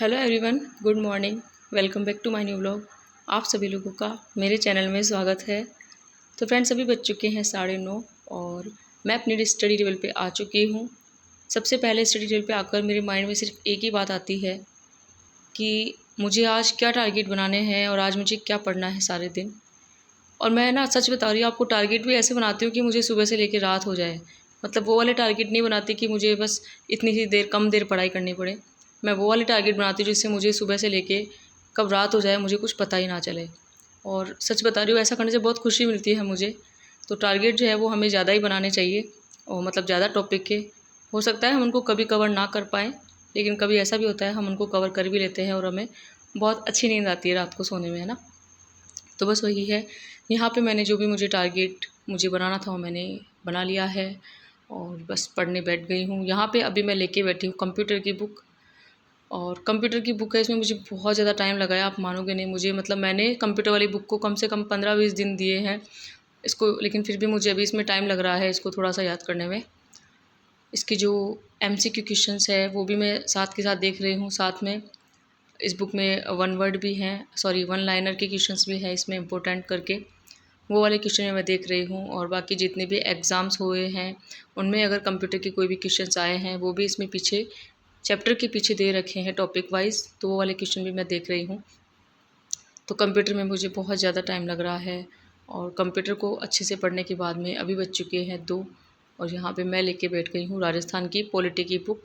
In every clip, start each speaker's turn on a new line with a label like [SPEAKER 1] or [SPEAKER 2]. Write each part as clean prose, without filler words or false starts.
[SPEAKER 1] Hello everyone, good morning. Welcome back to my new vlog. आप सभी लोगों का मेरे चैनल में स्वागत है। तो फ्रेंड्स, अभी बज चुके हैं 9:30 और मैं अपनी स्टडी टेबल पे आ चुकी हूँ। सबसे पहले स्टडी टेबल पे आकर मेरे माइंड में सिर्फ एक ही बात आती है कि मुझे आज क्या टारगेट बनाने हैं और आज मुझे क्या पढ़ना है सारे दिन। और मैं ना सच बता रही हूँ आपको, टारगेट भी ऐसे बनाती हूँ कि मुझे सुबह से लेकर रात हो जाए। मतलब वो वाले टारगेट नहीं बनाती कि मुझे बस इतनी सी देर कम देर पढ़ाई करनी पड़े। मैं वो वाले टारगेट बनाती हूँ जिससे मुझे सुबह से लेके कब रात हो जाए मुझे कुछ पता ही ना चले। और सच बता रही हूँ, ऐसा करने से बहुत खुशी मिलती है मुझे। तो टारगेट जो है वो हमें ज़्यादा ही बनाने चाहिए, और मतलब ज़्यादा टॉपिक के। हो सकता है हम उनको कभी कवर ना कर पाएँ, लेकिन कभी ऐसा भी होता है हम उनको कवर कर भी लेते हैं और हमें बहुत अच्छी नींद आती है रात को सोने में, है ना। तो बस वही है। यहाँ पे मैंने जो भी मुझे टारगेट मुझे बनाना था वो मैंने बना लिया है और बस पढ़ने बैठ गई हूँ। यहाँ पे अभी मैं लेके बैठी हूँ कंप्यूटर की बुक। और कंप्यूटर की बुक है, इसमें मुझे बहुत ज़्यादा टाइम लगाया, आप मानोगे नहीं। मुझे मतलब मैंने कंप्यूटर वाली बुक को कम से कम 15-20 दिन दिए हैं इसको, लेकिन फिर भी मुझे अभी इसमें टाइम लग रहा है इसको थोड़ा सा याद करने में। इसकी जो MCQ क्वेश्चंस है वो भी मैं साथ के साथ देख रही हूँ। साथ में इस बुक में वन वर्ड भी हैं, सॉरी वन लाइनर के क्वेश्चंस भी हैं इसमें इम्पोर्टेंट करके। वो वाले क्वेश्चन मैं देख रही हूँ। और बाकी जितने भी एग्ज़ाम्स हुए हैं उनमें अगर कंप्यूटर के कोई भी क्वेश्चंस आए हैं वो भी इसमें पीछे चैप्टर के पीछे दे रखे हैं टॉपिक वाइज, तो वो वाले क्वेश्चन भी मैं देख रही हूँ। तो कंप्यूटर में मुझे बहुत ज़्यादा टाइम लग रहा है। और कंप्यूटर को अच्छे से पढ़ने के बाद में अभी बज चुके हैं 2 और यहाँ पे मैं लेके बैठ गई हूँ राजस्थान की पॉलिटी की बुक।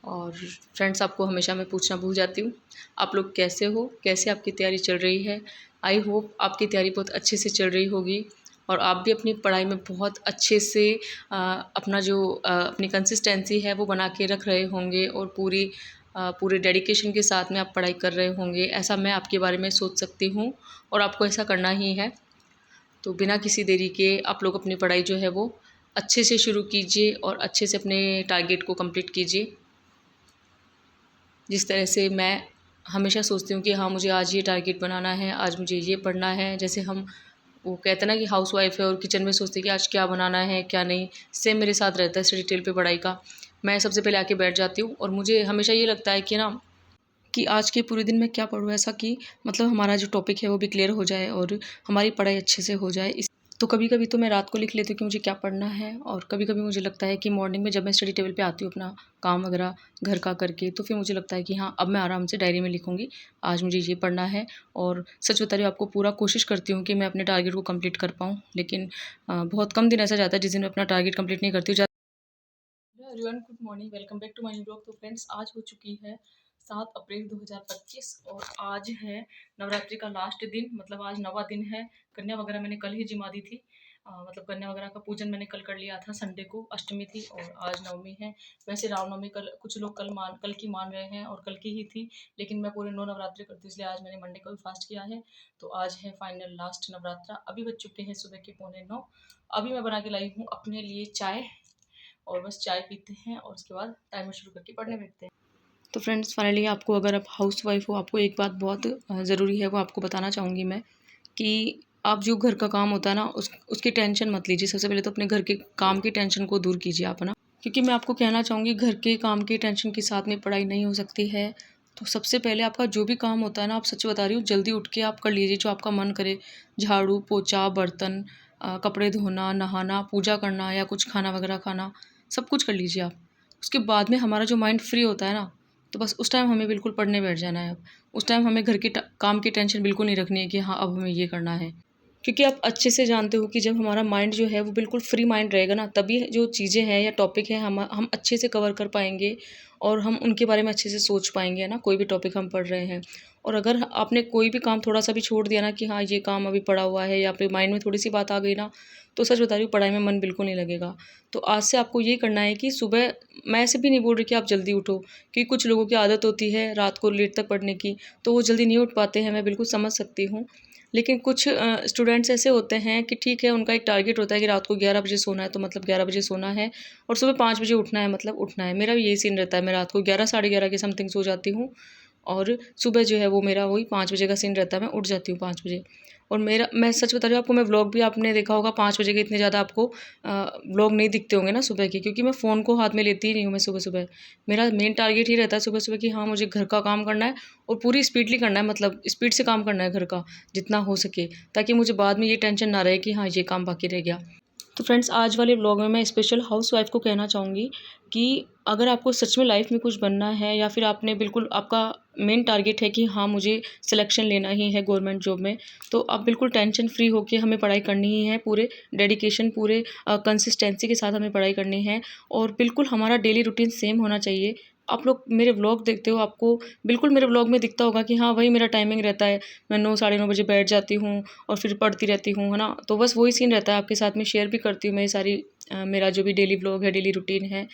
[SPEAKER 1] और फ्रेंड्स, आपको हमेशा मैं पूछना भूल जाती हूँ, आप लोग कैसे हो, कैसे आपकी तैयारी चल रही है। आई होप आपकी तैयारी बहुत अच्छे से चल रही होगी और आप भी अपनी पढ़ाई में बहुत अच्छे से अपना जो अपनी कंसिस्टेंसी है वो बना के रख रहे होंगे और पूरे डेडिकेशन के साथ में आप पढ़ाई कर रहे होंगे। ऐसा मैं आपके बारे में सोच सकती हूँ और आपको ऐसा करना ही है। तो बिना किसी देरी के आप लोग अपनी पढ़ाई जो है वो अच्छे से शुरू कीजिए और अच्छे से अपने टारगेट को कंप्लीट कीजिए। जिस तरह से मैं हमेशा सोचती हूँ कि हाँ, मुझे आज ये टारगेट बनाना है, आज मुझे ये पढ़ना है। जैसे हम वो कहते हैं ना कि हाउसवाइफ है और किचन में सोचती है कि आज क्या बनाना है क्या नहीं, सेम मेरे साथ रहता है स्टडी टेबल पे पढ़ाई का। मैं सबसे पहले आके बैठ जाती हूँ और मुझे हमेशा ये लगता है कि ना कि आज के पूरे दिन मैं क्या पढूँ, ऐसा कि मतलब हमारा जो टॉपिक है वो भी क्लियर हो जाए और हमारी पढ़ाई अच्छे से हो जाए। तो कभी-कभी तो मैं रात को लिख लेती हूँ कि मुझे क्या पढ़ना है, और कभी-कभी मुझे लगता है कि मॉर्निंग में जब मैं स्टडी टेबल पे आती हूँ अपना काम वगैरह घर का करके, तो फिर मुझे लगता है कि हाँ, अब मैं आराम से डायरी में लिखूँगी, आज मुझे ये पढ़ना है। और सच बता रही हूँ आपको, पूरा कोशिश करती हूँ कि मैं अपने टारगेट को कंप्लीट कर पाऊँ, लेकिन बहुत कम दिन ऐसा जाता है जिस दिन मैं अपना टारगेट कंप्लीट नहीं करती हूँ। Hello everyone, good morning, welcome back to my new blog. तो फ्रेंड्स, आज हो चुकी है 7 अप्रैल 2025 और आज है नवरात्रि का लास्ट दिन, मतलब आज 9वां दिन है। कन्या वगैरह मैंने कल ही जिमा दी थी। मतलब कन्या वगैरह का पूजन मैंने कल कर लिया था, संडे को अष्टमी थी और आज नवमी है। वैसे रामनवमी कल, कुछ लोग कल की मान रहे हैं और कल की ही थी, लेकिन मैं पूरे 9 नवरात्रि करती हूँ, इसलिए आज मैंने मंडे को भी फास्ट किया है। तो आज है फाइनल लास्ट नवरात्रा। अभी बज चुके हैं सुबह के 8:45। अभी मैं बना के लाई हूँ अपने लिए चाय और बस चाय पीते हैं और उसके बाद टाइमर शुरू करके पढ़ने बैठते हैं। तो फ्रेंड्स, फाइनली आपको, अगर आप हाउसवाइफ हो, आपको एक बात बहुत ज़रूरी है वो आपको बताना चाहूँगी मैं, कि आप जो घर का काम होता है ना उसकी टेंशन मत लीजिए। सबसे पहले तो अपने घर के काम की टेंशन को दूर कीजिए आप, है ना। क्योंकि मैं आपको कहना चाहूँगी, घर के काम की टेंशन के साथ में पढ़ाई नहीं हो सकती है। तो सबसे पहले आपका जो भी काम होता है ना, आप सच बता रही हूँ, जल्दी उठ के आप कर लीजिए जो आपका मन करे। झाड़ू पोछा, बर्तन, कपड़े धोना, नहाना, पूजा करना या कुछ खाना वगैरह खाना, सब कुछ कर लीजिए आप। उसके बाद में हमारा जो माइंड फ्री होता है ना, तो बस उस टाइम हमें बिल्कुल पढ़ने बैठ जाना है। अब उस टाइम हमें घर के काम की टेंशन बिल्कुल नहीं रखनी है कि हाँ, अब हमें ये करना है। क्योंकि आप अच्छे से जानते हो कि जब हमारा माइंड जो है वो बिल्कुल फ्री माइंड रहेगा ना, तभी जो चीज़ें हैं या टॉपिक है हम अच्छे से कवर कर पाएंगे और हम उनके बारे में अच्छे से सोच पाएंगे, है ना, कोई भी टॉपिक हम पढ़ रहे हैं। और अगर आपने कोई भी काम थोड़ा सा भी छोड़ दिया ना कि हाँ, ये काम अभी पड़ा हुआ है, या फिर माइंड में थोड़ी सी बात आ गई ना, तो सच बता रही हूँ, पढ़ाई में मन बिल्कुल नहीं लगेगा। तो आज से आपको ये करना है कि सुबह, मैं ऐसे भी नहीं बोल रही कि आप जल्दी उठो, क्योंकि कुछ लोगों की आदत होती है रात को लेट तक पढ़ने की, तो वो जल्दी नहीं उठ पाते हैं, मैं बिल्कुल समझ सकती हूँ। लेकिन कुछ स्टूडेंट्स ऐसे होते हैं कि ठीक है, उनका एक टारगेट होता है कि रात को 11 बजे सोना है, तो मतलब 11 बजे सोना है और सुबह 5 बजे उठना है, मतलब उठना है। मेरा भी यही सीन रहता है, मैं रात को 11 साढ़े 11 के समथिंग सो जाती हूँ और सुबह जो है वो मेरा वही 5 बजे का सीन रहता है, मैं उठ जाती हूँ 5 बजे। और मैं सच बता रही हूँ आपको, मैं व्लॉग भी आपने देखा होगा 5 बजे के इतने ज़्यादा आपको व्लॉग नहीं दिखते होंगे ना सुबह के, क्योंकि मैं फ़ोन को हाथ में लेती ही नहीं हूँ मैं सुबह सुबह। मेरा मेन टारगेट ही रहता है सुबह सुबह कि हाँ मुझे घर का काम करना है और पूरी स्पीडली करना है, मतलब स्पीड से काम करना है घर का जितना हो सके, ताकि मुझे बाद में ये टेंशन ना रहे कि हाँ ये काम बाकी रह गया। तो फ्रेंड्स, आज वाले व्लॉग में मैं स्पेशल हाउसवाइफ को कहना चाहूँगी कि अगर आपको सच में लाइफ में कुछ बनना है, या फिर आपने बिल्कुल आपका मेन टारगेट है कि हाँ मुझे सिलेक्शन लेना ही है गवर्नमेंट जॉब में, तो आप बिल्कुल टेंशन फ्री होकर हमें पढ़ाई करनी ही है, पूरे डेडिकेशन पूरे कंसिस्टेंसी के साथ हमें पढ़ाई करनी है। और बिल्कुल हमारा डेली रूटीन सेम होना चाहिए। आप लोग मेरे व्लॉग देखते हो, आपको बिल्कुल मेरे व्लॉग में दिखता होगा कि हाँ वही मेरा टाइमिंग रहता है। मैं 9 साढ़े 9 बजे बैठ जाती हूँ और फिर पढ़ती रहती हूँ, है ना। तो बस वही सीन रहता है, आपके साथ में शेयर भी करती हूँ मैं सारी मेरा जो भी डेली व्लॉग है, डेली रूटीन है।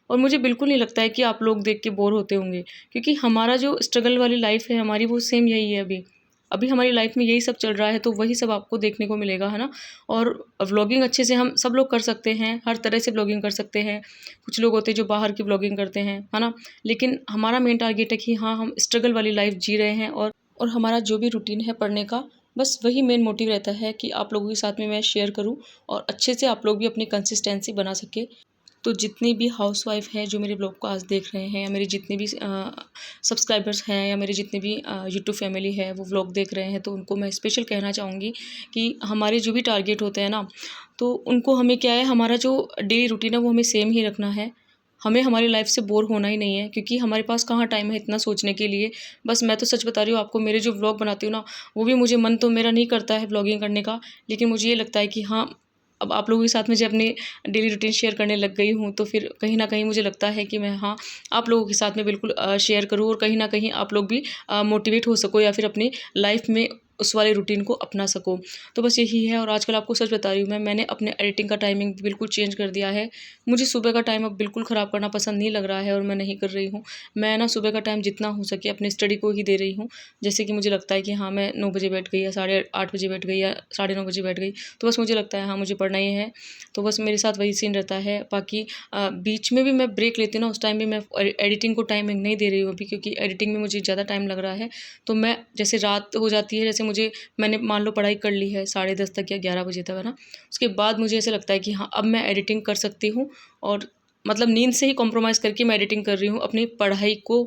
[SPEAKER 1] और मुझे बिल्कुल नहीं लगता है कि आप लोग देख के बोर होते होंगे, क्योंकि हमारा जो स्ट्रगल वाली लाइफ है हमारी, वो सेम यही है। अभी अभी हमारी लाइफ में यही सब चल रहा है, तो वही सब आपको देखने को मिलेगा, है ना। और व्लॉगिंग अच्छे से हम सब लोग कर सकते हैं, हर तरह से व्लॉगिंग कर सकते हैं। कुछ लोग होते हैं जो बाहर की व्लॉगिंग करते हैं, है ना। लेकिन हमारा मेन टारगेट है कि हाँ हम स्ट्रगल वाली लाइफ जी रहे हैं, और हमारा जो भी रूटीन है पढ़ने का, बस वही मेन मोटिव रहता है कि आप लोगों के साथ में मैं शेयर करूं और अच्छे से आप लोग भी अपनी कंसिस्टेंसी बना सके। तो जितनी भी हाउसवाइफ हैं जो मेरे ब्लॉग को आज देख रहे हैं, या मेरे जितने भी सब्सक्राइबर्स हैं, या मेरे जितने भी यूट्यूब फैमिली है वो व्लॉग देख रहे हैं, तो उनको मैं स्पेशल कहना चाहूँगी कि हमारे जो भी टारगेट होते हैं ना, तो उनको हमें क्या है, हमारा जो डेली रूटीन है वो हमें सेम ही रखना है। हमें हमारी लाइफ से बोर होना ही नहीं है, क्योंकि हमारे पास कहाँ टाइम है इतना सोचने के लिए। बस मैं तो सच बता रही हूँ आपको, मेरे जो व्लॉग बनाती हूँ ना, वो भी मुझे मन तो मेरा नहीं करता है व्लॉगिंग करने का, लेकिन मुझे ये लगता है कि हाँ अब आप लोगों के साथ में जब अपनी डेली रूटीन शेयर करने लग गई हूँ, तो फिर कहीं न कहीं मुझे लगता है कि मैं हाँ आप लोगों के साथ में बिल्कुल शेयर करूँ, और कहीं न कहीं आप लोग भी मोटिवेट हो सको, या फिर अपनी लाइफ में उस वाले रूटीन को अपना सको। तो बस यही है। और आजकल आपको सच बता रही हूँ मैंने अपने एडिटिंग का टाइमिंग बिल्कुल चेंज कर दिया है। मुझे सुबह का टाइम अब बिल्कुल ख़राब करना पसंद नहीं लग रहा है, और मैं नहीं कर रही हूँ। मैं ना सुबह का टाइम जितना हो सके अपनी स्टडी को ही दे रही हूँ। जैसे कि मुझे लगता है कि हाँ मैं 9 बजे बैठ गई, या 8:30 बजे बैठ गई, या 9:30 बजे बैठ गई, तो बस मुझे लगता है हाँ मुझे पढ़ना ही है। तो बस मेरे साथ वही सीन रहता है। बाकी बीच में भी मैं ब्रेक लेती हूँ ना, उस टाइम भी मैं एडिटिंग को टाइमिंग नहीं दे रही हूँ अभी, क्योंकि एडिटिंग में मुझे ज़्यादा टाइम लग रहा है। तो मैं जैसे रात हो जाती है, जैसे मैंने मान लो पढ़ाई कर ली है 10:30 तक या 11 बजे तक, है ना। उसके बाद मुझे ऐसा लगता है कि हाँ अब मैं एडिटिंग कर सकती हूँ, और मतलब नींद से ही कॉम्प्रोमाइज़ करके मैं एडिटिंग कर रही हूँ। अपनी पढ़ाई को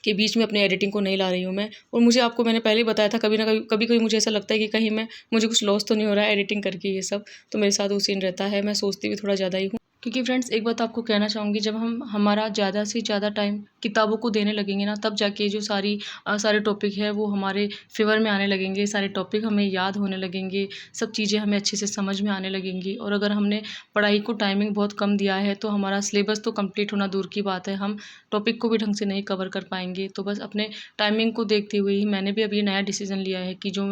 [SPEAKER 1] के बीच में अपनी एडिटिंग को नहीं ला रही हूँ मैं। और मुझे आपको मैंने पहले ही बताया था, कभी ना कभी मुझे ऐसा लगता है कि कहीं मुझे कुछ लॉस तो नहीं हो रहा है एडिटिंग करके ये सब। तो मेरे साथ वो सीन रहता है, मैं सोचती भी थोड़ा ज़्यादा ही हूँ। क्योंकि फ्रेंड्स एक बात आपको कहना चाहूँगी, जब हम हमारा ज़्यादा से ज़्यादा टाइम किताबों को देने लगेंगे ना, तब जाके जो सारे टॉपिक है वो हमारे फेवर में आने लगेंगे, सारे टॉपिक हमें याद होने लगेंगे, सब चीज़ें हमें अच्छे से समझ में आने लगेंगी। और अगर हमने पढ़ाई को टाइमिंग बहुत कम दिया है, तो हमारा सिलेबस तो कंप्लीट होना दूर की बात है, हम टॉपिक को भी ढंग से नहीं कवर कर पाएंगे। तो बस अपने टाइमिंग को देखते हुए ही मैंने भी अभी नया डिसीजन लिया है कि जो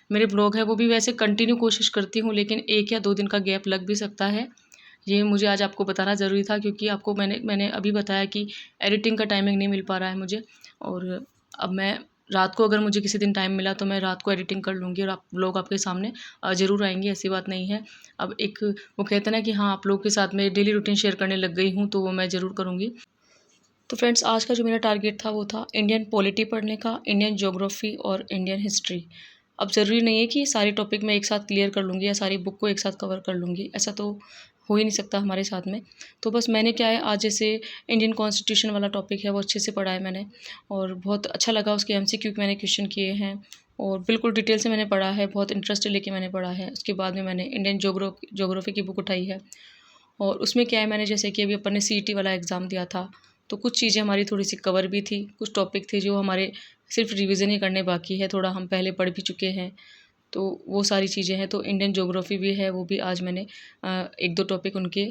[SPEAKER 1] मेरे ब्लॉग है वो भी वैसे कंटिन्यू कोशिश करती हूँ, लेकिन 1 या 2 दिन का गैप लग भी सकता है। ये मुझे आज आपको बताना ज़रूरी था, क्योंकि आपको मैंने अभी बताया कि एडिटिंग का टाइमिंग नहीं मिल पा रहा है मुझे। और अब मैं रात को, अगर मुझे किसी दिन टाइम मिला तो मैं रात को एडिटिंग कर लूँगी, और आप लोग आपके सामने ज़रूर आएंगे, ऐसी बात नहीं है। अब एक वो कहते हैं ना कि हाँ आप लोग के साथ में डेली रूटीन शेयर करने लग गई हूँ, तो वो मैं ज़रूर करूँगी। तो फ्रेंड्स आज का जो मेरा टारगेट था वो था इंडियन पॉलिटी पढ़ने का, इंडियन ज्योग्राफी और इंडियन हिस्ट्री। अब ज़रूरी नहीं है कि सारे टॉपिक मैं एक साथ क्लियर कर लूँगी, या सारी बुक को एक साथ कवर कर लूँगी, ऐसा तो हो ही नहीं सकता हमारे साथ में। तो बस मैंने क्या है, आज जैसे इंडियन कॉन्स्टिट्यूशन वाला टॉपिक है वो अच्छे से पढ़ा है मैंने, और बहुत अच्छा लगा। उसके MCQ मैंने क्वेश्चन किए हैं, और बिल्कुल डिटेल से मैंने पढ़ा है, बहुत इंटरेस्ट लेके मैंने पढ़ा है। उसके बाद में मैंने इंडियन ज्योग्राफी की बुक उठाई है, और उसमें क्या है, मैंने जैसे कि अभी अपन ने CET वाला एग्ज़ाम दिया था, तो कुछ चीज़ें हमारी थोड़ी सी कवर भी थी, कुछ टॉपिक थे जो हमारे सिर्फ रिवीजन ही करने बाकी है, थोड़ा हम पहले पढ़ भी चुके हैं। तो वो सारी चीज़ें हैं। तो इंडियन ज्योग्राफी भी है, वो भी आज मैंने 1-2 टॉपिक उनके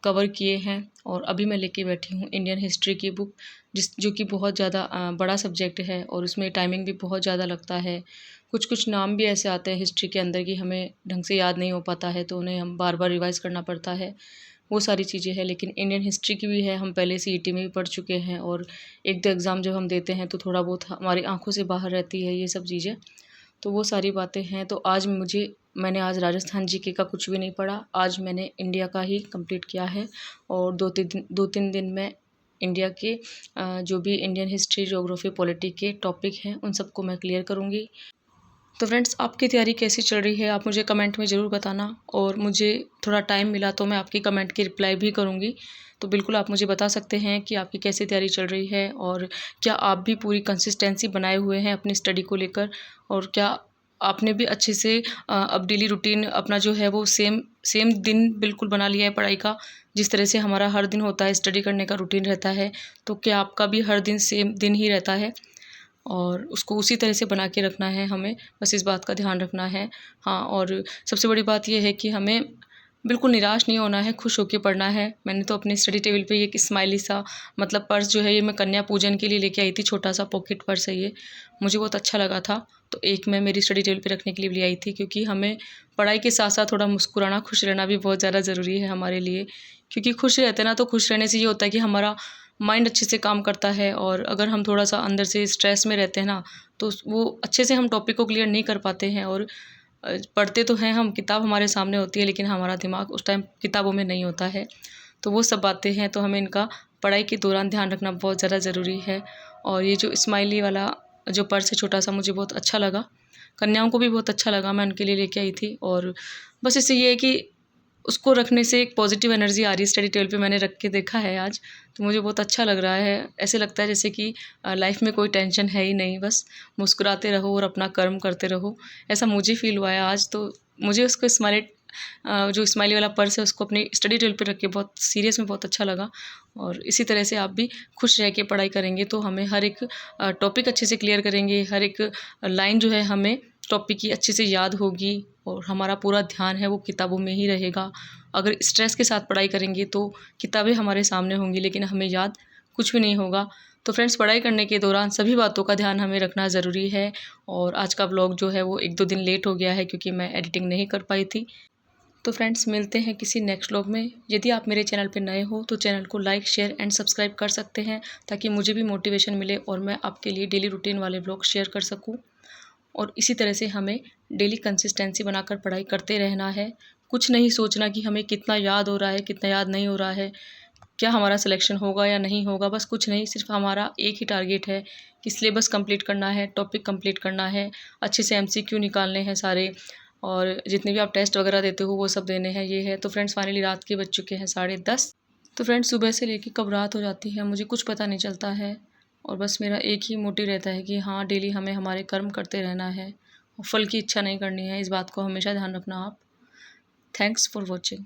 [SPEAKER 1] कवर किए हैं। और अभी मैं लेके बैठी हूँ इंडियन हिस्ट्री की बुक, जो कि बहुत ज़्यादा बड़ा सब्जेक्ट है, और उसमें टाइमिंग भी बहुत ज़्यादा लगता है। कुछ कुछ नाम भी ऐसे आते हैं हिस्ट्री के अंदर कि हमें ढंग से याद नहीं हो पाता है, तो उन्हें हम बार बार रिवाइज़ करना पड़ता है। वो सारी चीज़ें हैं। लेकिन इंडियन हिस्ट्री की भी है, हम पहले CET में भी पढ़ चुके हैं, और 1-2 एग्ज़ाम जब हम देते हैं तो थोड़ा बहुत हमारी आँखों से बाहर रहती है ये सब चीज़ें। तो वो सारी बातें हैं। तो आज मैंने आज राजस्थान GK का कुछ भी नहीं पढ़ा, आज मैंने इंडिया का ही कंप्लीट किया है। और 2-3 दिन में इंडिया के जो भी इंडियन हिस्ट्री, ज्योग्राफी, पॉलिटी के टॉपिक हैं उन सबको मैं क्लियर करूँगी। तो फ्रेंड्स, आपकी तैयारी कैसी चल रही है आप मुझे कमेंट में ज़रूर बताना, और मुझे थोड़ा टाइम मिला तो मैं आपकी कमेंट की रिप्लाई भी करूँगी। तो बिल्कुल आप मुझे बता सकते हैं कि आपकी कैसी तैयारी चल रही है, और क्या आप भी पूरी कंसिस्टेंसी बनाए हुए हैं अपनी स्टडी को लेकर, और क्या आपने भी अच्छे से अब डेली रूटीन अपना जो है वो सेम सेम दिन बिल्कुल बना लिया है पढ़ाई का, जिस तरह से हमारा हर दिन होता है स्टडी करने का रूटीन रहता है। तो क्या आपका भी हर दिन सेम दिन ही रहता है, और उसको उसी तरह से बना के रखना है हमें, बस इस बात का ध्यान रखना है। हाँ, और सबसे बड़ी बात ये है कि हमें बिल्कुल निराश नहीं होना है, खुश होके पढ़ना है। मैंने तो अपने स्टडी टेबल पे एक स्माइली सा मतलब पर्स जो है ये मैं कन्या पूजन के लिए लेके आई थी, छोटा सा पॉकेट पर्स है ये, मुझे बहुत अच्छा लगा था। तो एक मैं मेरी स्टडी टेबल पे रखने के लिए ले आई थी, क्योंकि हमें पढ़ाई के साथ साथ थोड़ा मुस्कुराना, खुश रहना भी बहुत ज़्यादा ज़रूरी है हमारे लिए। क्योंकि खुश रहते हैं ना, तो खुश रहने से ये होता है कि हमारा माइंड अच्छे से काम करता है, और अगर हम थोड़ा सा अंदर से स्ट्रेस में रहते हैं ना, तो वो अच्छे से हम टॉपिक को क्लियर नहीं कर पाते हैं। और पढ़ते तो हैं हम, किताब हमारे सामने होती है, लेकिन हमारा दिमाग उस टाइम किताबों में नहीं होता है। तो वो सब बातें हैं, तो हमें इनका पढ़ाई के दौरान ध्यान रखना बहुत ज़्यादा ज़रूरी है। और ये जो स्माइली वाला जो पर्स है छोटा सा, मुझे बहुत अच्छा लगा, कन्याओं को भी बहुत अच्छा लगा, मैं उनके लिए लेके आई थी। और बस इससे ये है कि उसको रखने से एक पॉजिटिव एनर्जी आ रही है। स्टडी टेबल पे मैंने रख के देखा है आज, तो मुझे बहुत अच्छा लग रहा है। ऐसे लगता है जैसे कि लाइफ में कोई टेंशन है ही नहीं, बस मुस्कुराते रहो और अपना कर्म करते रहो, ऐसा मुझे फ़ील हुआ है आज। तो मुझे उसको जो स्माइली वाला पर्स है उसको अपनी स्टडी टेबल पे रख के बहुत सीरियस में बहुत अच्छा लगा। और इसी तरह से आप भी खुश रह के पढ़ाई करेंगे तो हमें हर एक टॉपिक अच्छे से क्लियर करेंगे, हर एक लाइन जो है हमें टॉपिक की अच्छे से याद होगी, और हमारा पूरा ध्यान है वो किताबों में ही रहेगा। अगर स्ट्रेस के साथ पढ़ाई करेंगे तो किताबें हमारे सामने होंगी, लेकिन हमें याद कुछ भी नहीं होगा। तो फ्रेंड्स, पढ़ाई करने के दौरान सभी बातों का ध्यान हमें रखना ज़रूरी है। और आज का व्लॉग जो है वो 1-2 दिन लेट हो गया है, क्योंकि मैं एडिटिंग नहीं कर पाई थी। तो फ्रेंड्स, मिलते हैं किसी नेक्स्ट व्लॉग में। यदि आप मेरे चैनल पर नए हो तो चैनल को लाइक, शेयर एंड सब्सक्राइब कर सकते हैं, ताकि मुझे भी मोटिवेशन मिले और मैं आपके लिए डेली रूटीन वाले व्लॉग शेयर कर सकूँ। और इसी तरह से हमें डेली कंसिस्टेंसी बनाकर पढ़ाई करते रहना है। कुछ नहीं सोचना कि हमें कितना याद हो रहा है, कितना याद नहीं हो रहा है, क्या हमारा सिलेक्शन होगा या नहीं होगा, बस कुछ नहीं, सिर्फ हमारा एक ही टारगेट है कि सिलेबस कंप्लीट करना है, टॉपिक कंप्लीट करना है, अच्छे से एमसीक्यू निकालने हैं सारे, और जितने भी आप टेस्ट वगैरह देते हो वो सब देने हैं, ये है। तो फ्रेंड्स, फाइनली रात के बज चुके हैं 10:30। तो फ्रेंड्स, सुबह से लेके कब रात हो जाती है मुझे कुछ पता नहीं चलता है, और बस मेरा एक ही मोटिव रहता है कि हाँ, डेली हमें हमारे कर्म करते रहना है, और फल की इच्छा नहीं करनी है। इस बात को हमेशा ध्यान रखना आप। Thanks for watching.